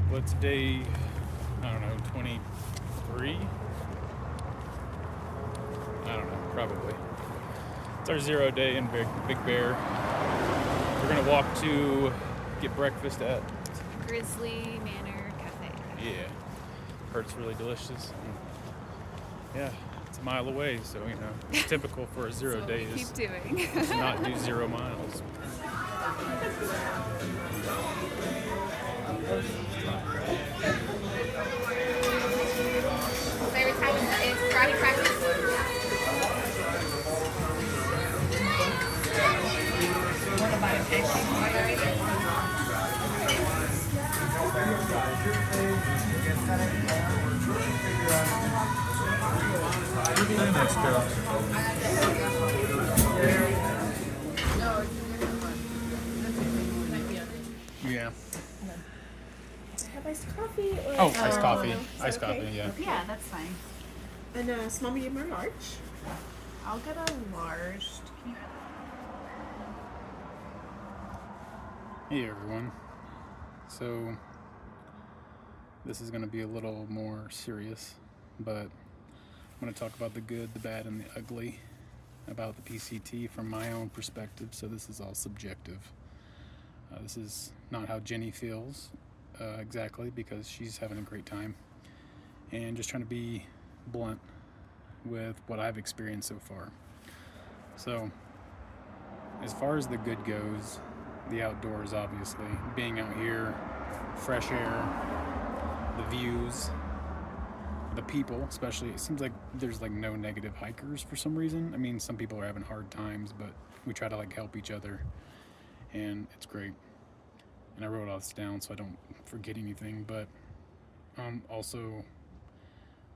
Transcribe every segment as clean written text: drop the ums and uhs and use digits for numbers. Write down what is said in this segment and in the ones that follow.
What's day, I don't know, 23? I don't know, probably. It's our 0 day in Big Bear. We're gonna walk to get breakfast at Grizzly Manor Cafe. Yeah, heard it's really delicious. Yeah, it's a mile away, so you know, it's typical for a 0 day is keep doing. to not do 0 miles. Favorite time is karate practice. What about a Yeah. Have iced coffee or Iced coffee. Iced okay? coffee, yeah. Yeah, that's fine. And small, medium, or large? I'll get a large. Hey everyone. So this is going to be a little more serious, but I'm going to talk about the good, the bad, and the ugly about the PCT from my own perspective. So this is all subjective. This is not how Jenny feels exactly, because she's having a great time, and just trying to be blunt with what I've experienced so far. So as far as the good goes, the outdoors, obviously, being out here, fresh air, the views, the people, especially. It seems like there's like no negative hikers for some reason. I mean, some people are having hard times, but we try to like help each other, and it's great. And I wrote all this down so I don't forget anything, but also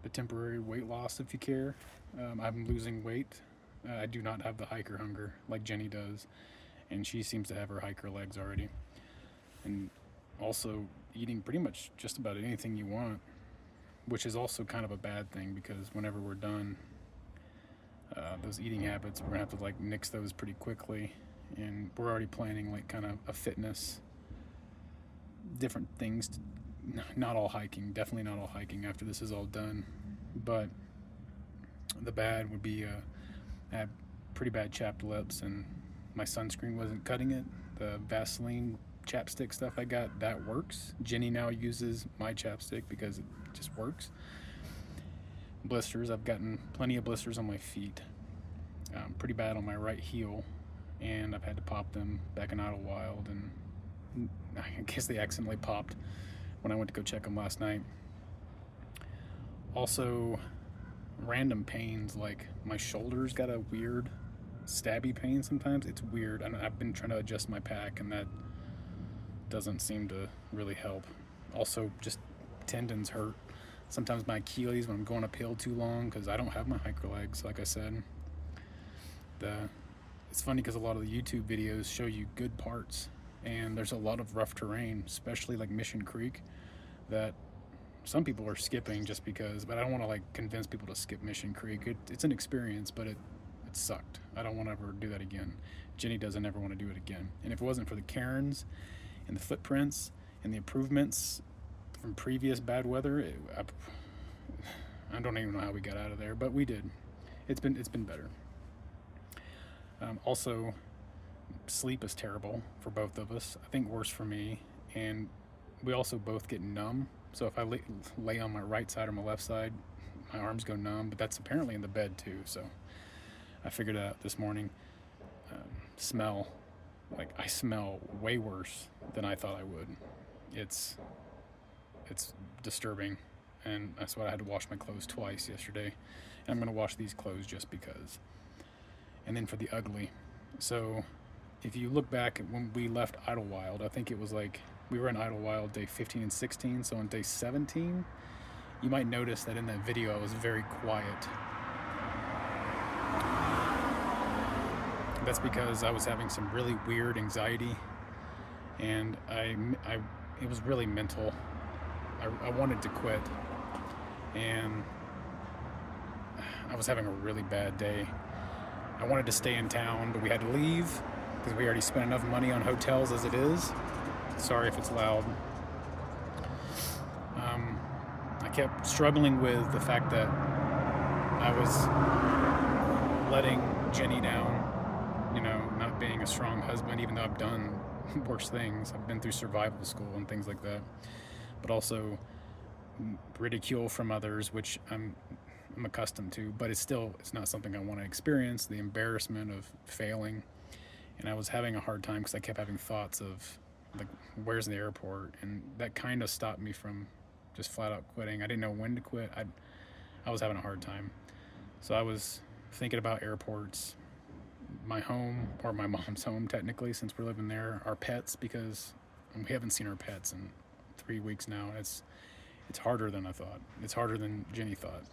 the temporary weight loss, if you care. I'm losing weight. I do not have the hiker hunger like Jenny does, and she seems to have her hiker legs already. And also eating pretty much just about anything you want, which is also kind of a bad thing, because whenever we're done, those eating habits, we're gonna have to like nix those pretty quickly. And we're already planning like kind of a fitness, different things to, not all hiking, definitely not all hiking after this is all done. But the bad would be I have pretty bad chapped lips, and my sunscreen wasn't cutting it. The Vaseline chapstick stuff I got, that works. Jenny now uses my chapstick because it just works. Blisters, I've gotten plenty of blisters on my feet. Pretty bad on my right heel, and I've had to pop them back in Idlewild, and I guess they accidentally popped when I went to go check them last night. Also, random pains, like my shoulders got a weird stabby pain sometimes. It's weird. I've been trying to adjust my pack, and that doesn't seem to really help. Also, just tendons hurt. Sometimes my Achilles when I'm going uphill too long, because I don't have my hiker legs, like I said. It's funny because a lot of the YouTube videos show you good parts, and there's a lot of rough terrain, especially like Mission Creek, that some people are skipping just because, but I don't want to like convince people to skip Mission Creek. It's an experience, but it sucked. I don't want to ever do that again. Jenny doesn't ever want to do it again. And if it wasn't for the cairns and the footprints and the improvements from previous bad weather, I don't even know how we got out of there, but we did. It's been better. Also, sleep is terrible for both of us. I think worse for me, and we also both get numb. So if I lay on my right side or my left side, my arms go numb, but that's apparently in the bed too. So I figured out this morning. Smell, like I smell way worse than I thought I would. It's disturbing, and that's why I had to wash my clothes twice yesterday. And I'm gonna wash these clothes just because. And then for the ugly, so if you look back at when we left Idlewild, I think it was like we were in Idlewild day 15 and 16. So on day 17, you might notice that in that video I was very quiet. That's because I was having some really weird anxiety, and it was really mental. I wanted to quit, and I was having a really bad day. I wanted to stay in town, but we had to leave because we already spent enough money on hotels as it is. Sorry if it's loud. I kept struggling with the fact that I was letting Jenny down, you know, not being a strong husband, even though I've done worse things. I've been through survival school and things like that, but also ridicule from others, which I'm accustomed to, but it's not something I want to experience. The embarrassment of failing, and I was having a hard time because I kept having thoughts of like, where's the airport, and that kind of stopped me from just flat out quitting. I didn't know when to quit. I was having a hard time, so I was thinking about airports, my home, or my mom's home technically, since we're living there, our pets, because we haven't seen our pets in 3 weeks now. It's harder than I thought. It's harder than Jenny thought.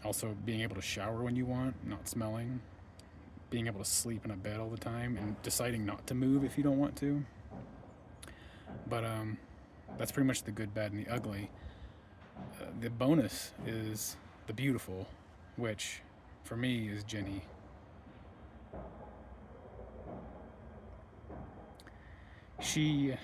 Also, being able to shower when you want, not smelling, being able to sleep in a bed all the time, and deciding not to move if you don't want to. But that's pretty much the good, bad, and the ugly. The bonus is the beautiful, which for me is Jenny. She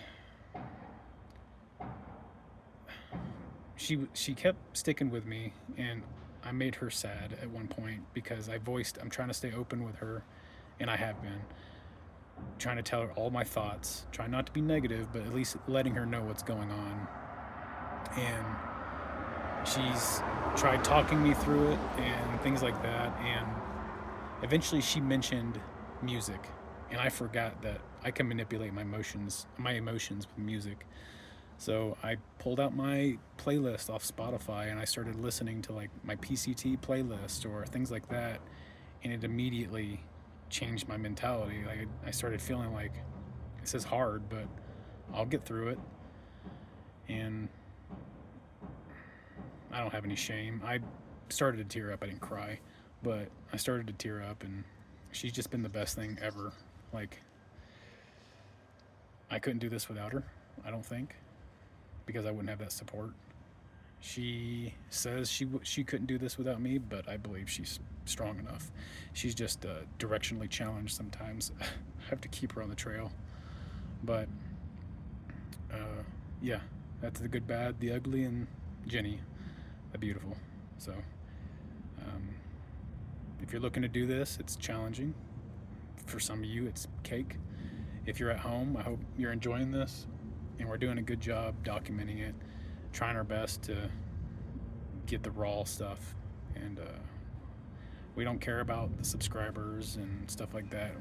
kept sticking with me, and I made her sad at one point because I'm trying to stay open with her, and I have been trying to tell her all my thoughts, trying not to be negative, but at least letting her know what's going on. And she's tried talking me through it and things like that, and eventually she mentioned music, and I forgot that I can manipulate my emotions with music. So I pulled out my playlist off Spotify and I started listening to like my PCT playlist or things like that, and it immediately changed my mentality. Like I started feeling like this is hard, but I'll get through it, and I don't have any shame. I started to tear up. I didn't cry, but I started to tear up, and she's just been the best thing ever. Like, I couldn't do this without her, I don't think, because I wouldn't have that support. She says she couldn't do this without me, but I believe she's strong enough. She's just directionally challenged sometimes. I have to keep her on the trail. But yeah, that's the good, bad, the ugly, and Jenny, the beautiful. So if you're looking to do this, it's challenging. For some of you, it's cake. If you're at home, I hope you're enjoying this, and we're doing a good job documenting it, trying our best to get the raw stuff, and we don't care about the subscribers and stuff like that.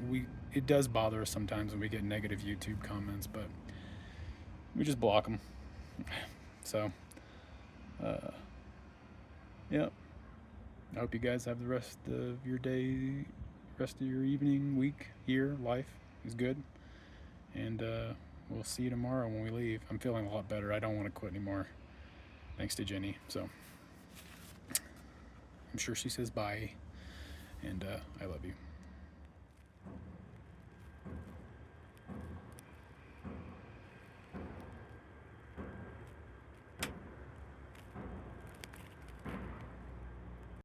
It does bother us sometimes when we get negative YouTube comments, but we just block them. So yeah, I hope you guys have the rest of your day, rest of your evening, week, year, life is good, and we'll see you tomorrow when we leave. I'm feeling a lot better. I don't want to quit anymore, thanks to Jenny. So I'm sure she says bye, and I love you.